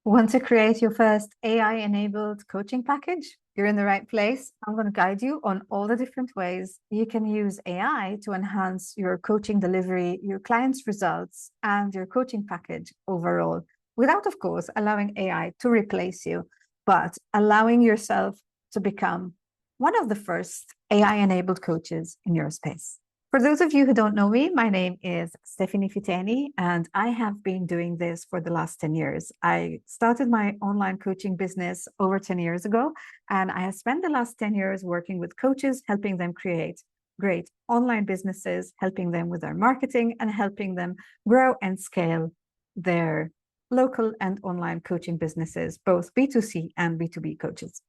Want to create your first AI-enabled coaching package? You're in the right place. I'm going to guide you on all the different ways you can use AI to enhance your coaching delivery, your clients' results, and your coaching package overall, without, of course, allowing AI to replace you, but allowing yourself to become one of the first AI-enabled coaches in your space. For those of you who don't know me, my name is Fiteni, and I have been doing this for the last 10 years. I started my online coaching business over 10 years ago, and I have spent the last 10 years working with coaches, helping them create great online businesses, helping them with their marketing, and helping them grow and scale their local and online coaching businesses, both B2C and B2B coaches.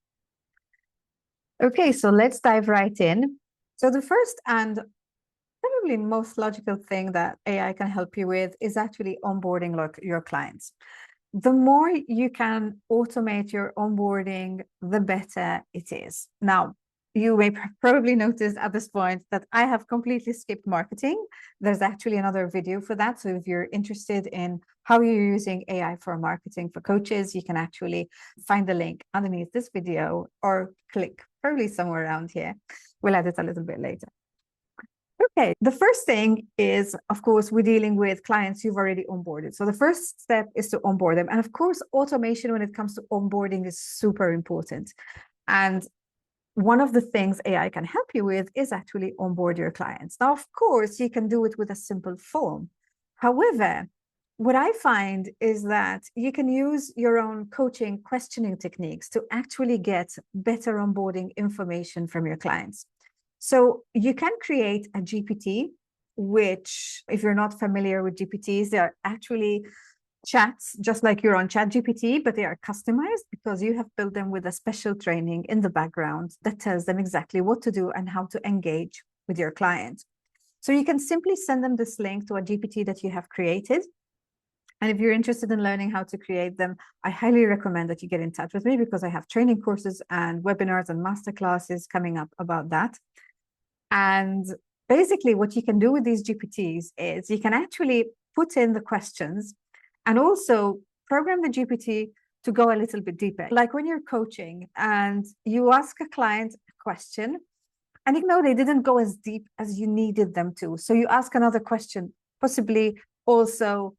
Okay, so let's dive right in. So the first and probably most logical thing that AI can help you with is actually onboarding your clients. The more you can automate your onboarding, the better it is. Now, you may probably notice at this point that I have completely skipped marketing. There's actually another video for that. So if you're interested in how you're using AI for marketing for coaches, you can actually find the link underneath this video or click probably somewhere around here. We'll add it a little bit later. Okay, the first thing is, of course, we're dealing with clients you've already onboarded. So the first step is to onboard them. And of course, automation when it comes to onboarding is super important. And one of the things AI can help you with is actually onboard your clients. Now, of course, you can do it with a simple form. However, what I find is that you can use your own coaching questioning techniques to actually get better onboarding information from your clients. So you can create a GPT, which, if you're not familiar with GPTs, they are actually chats, just like you're on ChatGPT, but they are customized because you have built them with a special training in the background that tells them exactly what to do and how to engage with your client. So you can simply send them this link to a GPT that you have created. And if you're interested in learning how to create them, I highly recommend that you get in touch with me because I have training courses and webinars and masterclasses coming up about that. And basically, what you can do with these GPTs is you can actually put in the questions and also program the GPT to go a little bit deeper. Like when you're coaching and you ask a client a question, and you know they didn't go as deep as you needed them to. So you ask another question, possibly also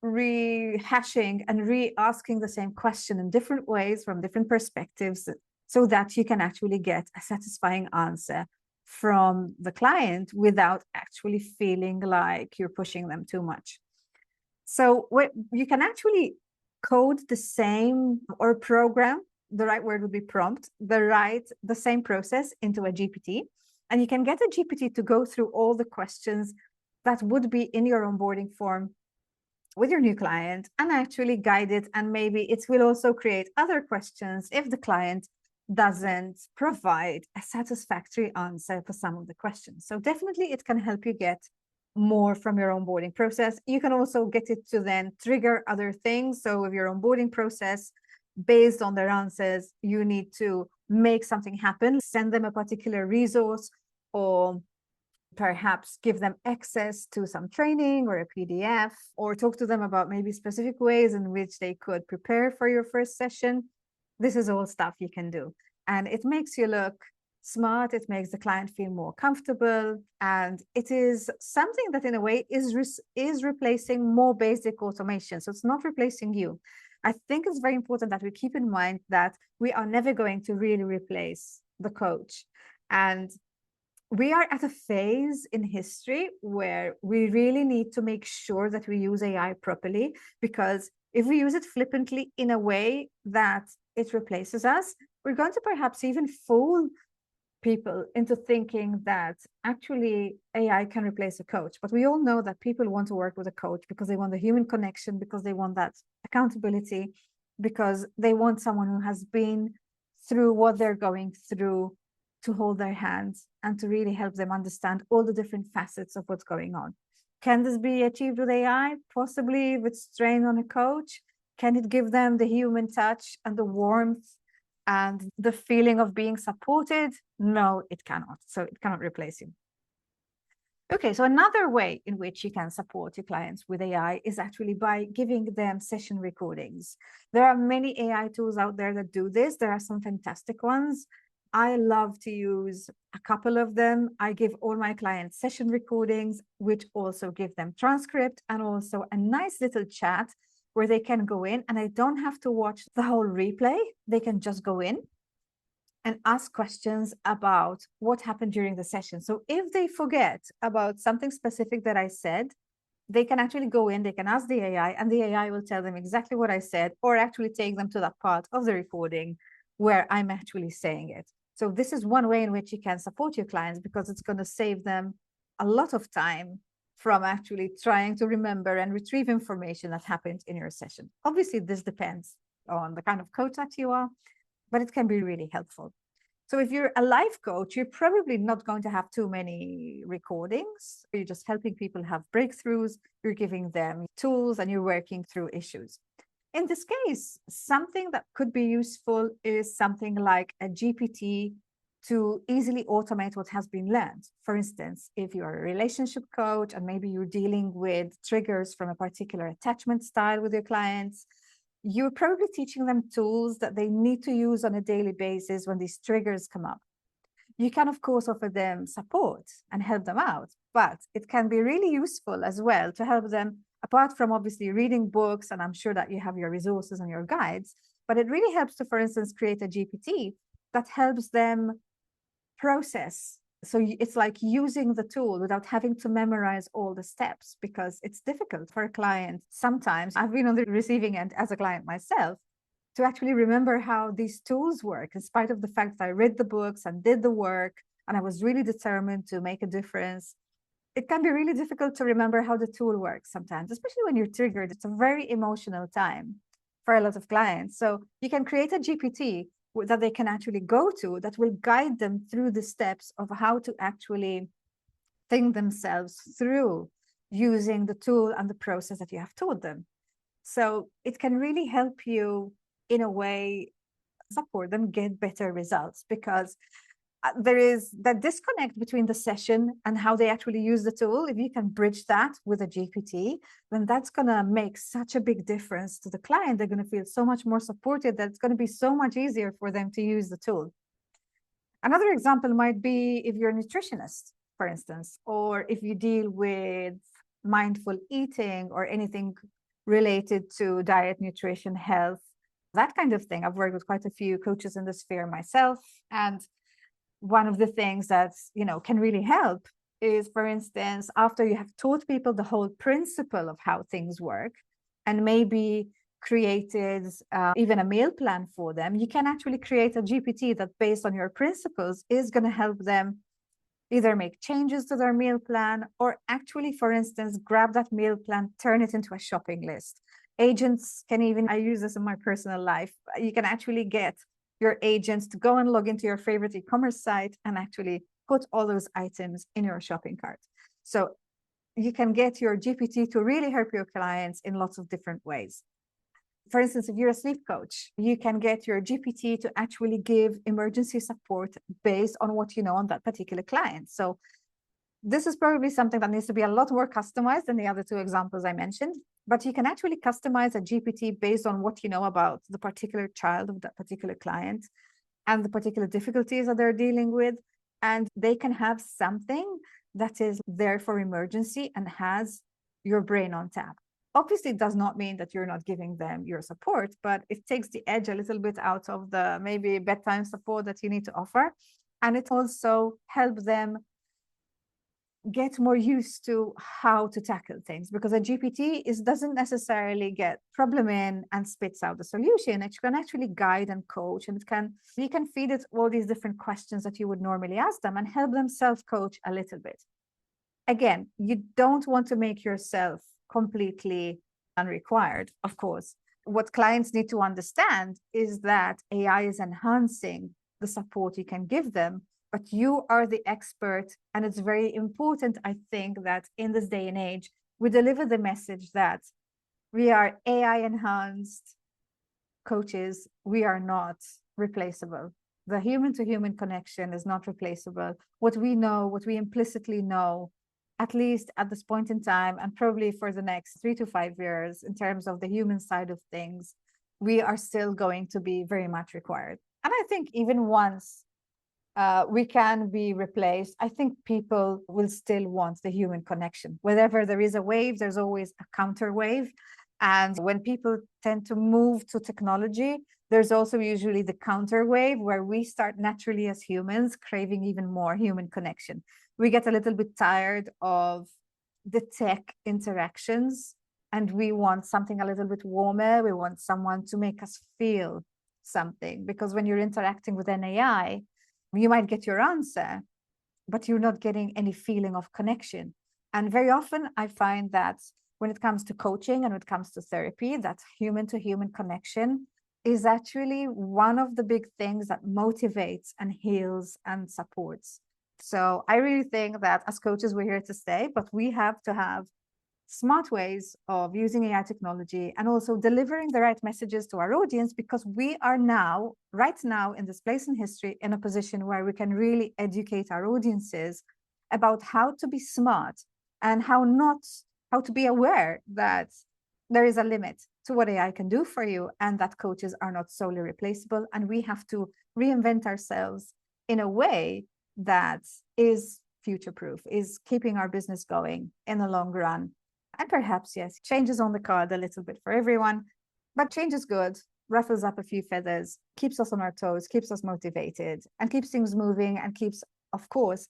rehashing and re-asking the same question in different ways from different perspectives so that you can actually get a satisfying answer from the client without actually feeling like you're pushing them too much. So you can actually code the same or program, the right word would be prompt, the same process into a GPT. And you can get a GPT to go through all the questions that would be in your onboarding form with your new client and actually guide it. And maybe it will also create other questions if the client doesn't provide a satisfactory answer for some of the questions. So definitely it can help you get more from your onboarding process. You can also get it to then trigger other things. So with your onboarding process, based on their answers, you need to make something happen, send them a particular resource, or perhaps give them access to some training or a PDF, or talk to them about maybe specific ways in which they could prepare for your first session. This is all stuff you can do. And it makes you look smart. It makes the client feel more comfortable. And it is something that in a way is replacing more basic automation. So it's not replacing you. I think it's very important that we keep in mind that we are never going to really replace the coach. And we are at a phase in history where we really need to make sure that we use AI properly, because if we use it flippantly in a way that it replaces us, we're going to perhaps even fool people into thinking that actually AI can replace a coach. But we all know that people want to work with a coach because they want the human connection, because they want that accountability, because they want someone who has been through what they're going through to hold their hands and to really help them understand all the different facets of what's going on. Can this be achieved with AI? Possibly, if it's trained on a coach. Can it give them the human touch and the warmth and the feeling of being supported? No, it cannot. So it cannot replace you. Okay, so another way in which you can support your clients with AI is actually by giving them session recordings. There are many AI tools out there that do this. There are some fantastic ones. I love to use a couple of them. I give all my clients session recordings, which also give them transcript and also a nice little chat where they can go in, and I don't have to watch the whole replay. They can just go in and ask questions about what happened during the session. So if they forget about something specific that I said, they can actually go in, they can ask the AI, and the AI will tell them exactly what I said, or actually take them to that part of the recording where I'm actually saying it. So this is one way in which you can support your clients, because it's going to save them a lot of time from actually trying to remember and retrieve information that happened in your session. Obviously, this depends on the kind of coach that you are, but it can be really helpful. So if you're a life coach, you're probably not going to have too many recordings. You're just helping people have breakthroughs, you're giving them tools, and you're working through issues. In this case, something that could be useful is something like a GPT to easily automate what has been learned. For instance, if you're a relationship coach and maybe you're dealing with triggers from a particular attachment style with your clients, you're probably teaching them tools that they need to use on a daily basis when these triggers come up. You can, of course, offer them support and help them out, but it can be really useful as well to help them, apart from obviously reading books, and I'm sure that you have your resources and your guides, but it really helps to, for instance, create a GPT that helps them process. So it's like using the tool without having to memorize all the steps, because it's difficult for a client. Sometimes I've been on the receiving end as a client myself to actually remember how these tools work, in spite of the fact that I read the books and did the work and I was really determined to make a difference. It can be really difficult to remember how the tool works sometimes, especially when you're triggered. It's a very emotional time for a lot of clients. So you can create a GPT that they can actually go to that will guide them through the steps of how to actually think themselves through using the tool and the process that you have taught them. So it can really help you, in a way, support them get better results, because there is that disconnect between the session and how they actually use the tool. If you can bridge that with a GPT, then that's going to make such a big difference to the client. They're going to feel so much more supported that it's going to be so much easier for them to use the tool. Another example might be if you're a nutritionist, for instance, or if you deal with mindful eating or anything related to diet, nutrition, health, that kind of thing. I've worked with quite a few coaches in this sphere myself, and one of the things that can really help is, for instance, after you have taught people the whole principle of how things work and maybe created even a meal plan for them, you can actually create a GPT that, based on your principles, is going to help them either make changes to their meal plan or actually, for instance, grab that meal plan, turn it into a shopping list. Agents can even, I use this in my personal life, you can actually get your agents to go and log into your favorite e-commerce site and actually put all those items in your shopping cart. So you can get your GPT to really help your clients in lots of different ways. For instance, if you're a sleep coach, you can get your GPT to actually give emergency support based on what you know on that particular client. So this is probably something that needs to be a lot more customized than the other two examples I mentioned, but you can actually customize a GPT based on what you know about the particular child of that particular client and the particular difficulties that they're dealing with. And they can have something that is there for emergency and has your brain on tap. Obviously, it does not mean that you're not giving them your support, but it takes the edge a little bit out of the maybe bedtime support that you need to offer. And it also helps them get more used to how to tackle things, because a GPT doesn't necessarily get problem in and spits out the solution. It can actually guide and coach, and you can feed it all these different questions that you would normally ask them and help them self-coach a little bit. Again, you don't want to make yourself completely unrequired, of course. What clients need to understand is that AI is enhancing the support you can give them, but you are the expert. And it's very important, I think, that in this day and age, we deliver the message that we are AI enhanced coaches. We are not replaceable. The human to human connection is not replaceable. What we know, what we implicitly know, at least at this point in time, and probably for the next 3 to 5 years, in terms of the human side of things, we are still going to be very much required. And I think even once we can be replaced, I think people will still want the human connection. Whenever there is a wave, there's always a counter wave. And when people tend to move to technology, there's also usually the counter wave where we start naturally as humans craving even more human connection. We get a little bit tired of the tech interactions and we want something a little bit warmer. We want someone to make us feel something, because when you're interacting with an AI, you might get your answer, but you're not getting any feeling of connection. And very often I find that when it comes to coaching and when it comes to therapy, that human to human connection is actually one of the big things that motivates and heals and supports. So I really think that as coaches, we're here to stay, but we have to have smart ways of using AI technology and also delivering the right messages to our audience, because we are now, right now in this place in history, in a position where we can really educate our audiences about how to be smart and how to be aware that there is a limit to what AI can do for you, and that coaches are not solely replaceable. And we have to reinvent ourselves in a way that is future-proof, is keeping our business going in the long run. And perhaps, yes, change is on the card a little bit for everyone, but change is good, ruffles up a few feathers, keeps us on our toes, keeps us motivated, and keeps things moving, and keeps, of course,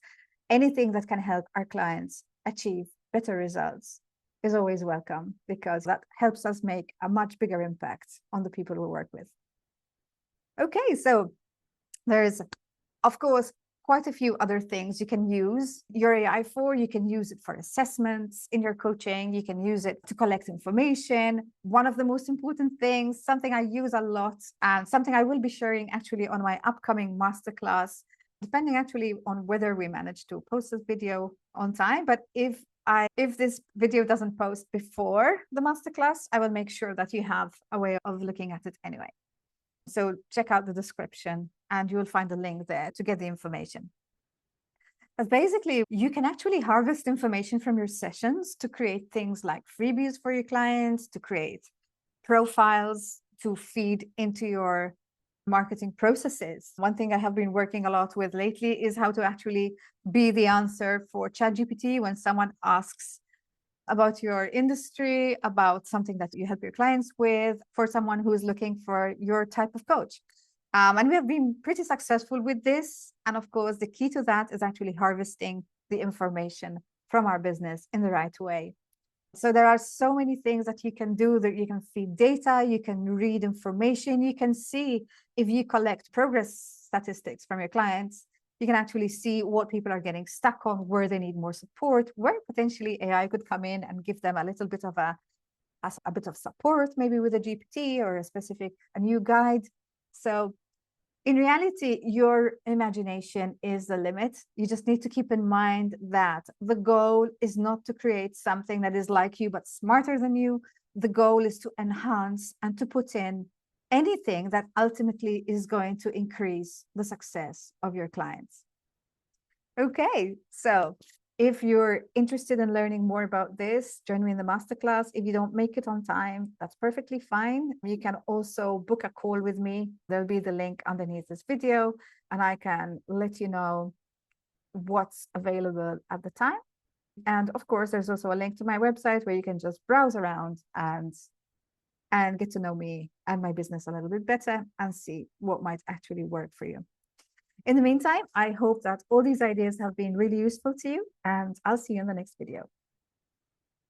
anything that can help our clients achieve better results is always welcome, because that helps us make a much bigger impact on the people we work with. Okay, so there's, of course, quite a few other things you can use your AI for. You can use it for assessments in your coaching. You can use it to collect information. One of the most important things, something I use a lot and something I will be sharing actually on my upcoming masterclass, depending actually on whether we manage to post this video on time. But if this video doesn't post before the masterclass, I will make sure that you have a way of looking at it anyway. So check out the description and you will find a link there to get the information. But basically, you can actually harvest information from your sessions to create things like freebies for your clients, to create profiles, to feed into your marketing processes. One thing I have been working a lot with lately is how to actually be the answer for ChatGPT when someone asks about your industry, about something that you help your clients with, for someone who is looking for your type of coach. And we have been pretty successful with this. And of course, the key to that is actually harvesting the information from our business in the right way. So there are so many things that you can do. That you can feed data, you can read information, you can see if you collect progress statistics from your clients, you can actually see what people are getting stuck on, where they need more support, where potentially AI could come in and give them a little bit of a bit of support, maybe with a GPT or a new guide. So in reality, your imagination is the limit. You just need to keep in mind that the goal is not to create something that is like you, but smarter than you. The goal is to enhance and to put in anything that ultimately is going to increase the success of your clients. Okay, so if you're interested in learning more about this, join me in the masterclass. If you don't make it on time, that's perfectly fine. You can also book a call with me. There'll be the link underneath this video, and I can let you know what's available at the time. And of course, there's also a link to my website where you can just browse around and get to know me and my business a little bit better and see what might actually work for you. In the meantime, I hope that all these ideas have been really useful to you, and I'll see you in the next video.